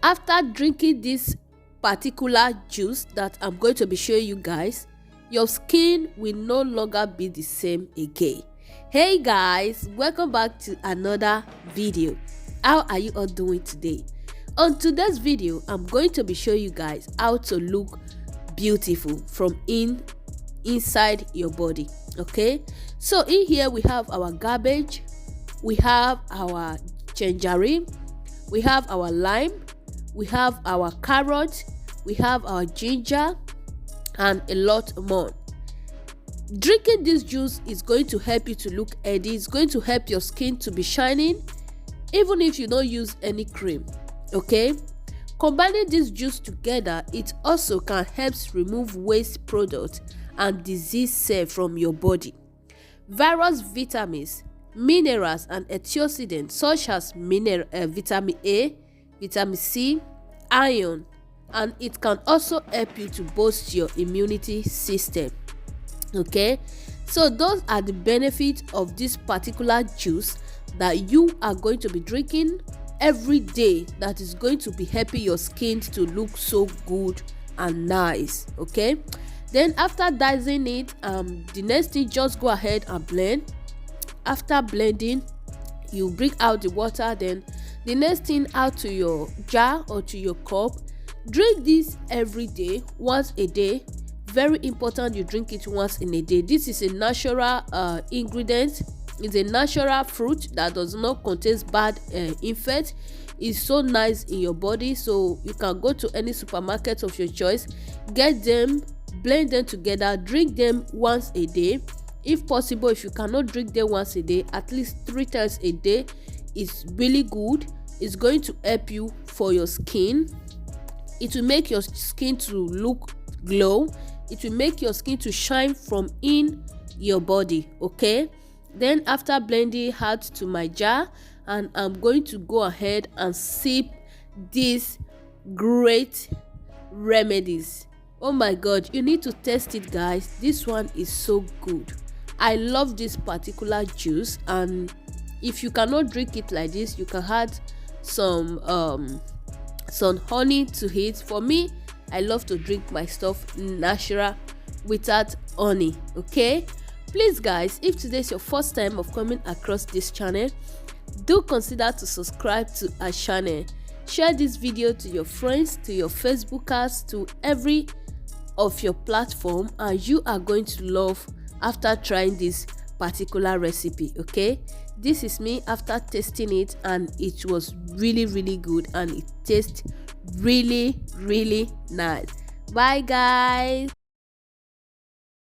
After drinking this particular juice that I'm going to be showing you guys, your skin will no longer be the same again. Hey guys, welcome back to another video. How are you all doing today? On today's video, I'm going to be showing you guys how to look beautiful from inside your body. Okay, so in here we have our garbage, we have our tangerine, we have our lime, we have our carrot, we have our ginger, and a lot more. Drinking this juice is going to help you to look healthy. It's going to help your skin to be shining even if you don't use any cream. Okay, combining this juice together, it also can help remove waste products and disease cells from your body. Various vitamins, minerals, and antioxidants such as vitamin A, vitamin C, iron, and it can also help you to boost your immunity system. Okay, so those are the benefits of this particular juice that you are going to be drinking every day, that is going to be helping your skin to look so good and nice. Okay, then after dicing it, the next thing, just go ahead and blend. After blending, you bring out the water. Then the next thing, out to your jar or to your cup. Drink this every day, once a day. Very important you drink it once in a day. This is a natural ingredient. It's a natural fruit that does not contain bad effects. It's so nice in your body, so you can go to any supermarket of your choice, get them, blend them together, drink them once a day. If possible, if you cannot drink them once a day, at least 3 times a day is really good. It's going to help you for your skin. It will make your skin to look glow. It will make your skin to shine from in your body. Okay, then after blending, add to my jar, and I'm going to go ahead and sip these great remedies. Oh my god, you need to test it, guys. This one is so good. I love this particular juice, and if you cannot drink it like this, you can add some honey to it. For me, I love to drink my stuff natural without honey. Okay, please guys, if today is your first time of coming across this channel, do consider to subscribe to our channel. Share this video to your friends, to your Facebookers, to every of your platform, and you are going to love after trying this particular recipe. Okay, this is me after tasting it, and it was really good, and it tastes really nice. Bye guys.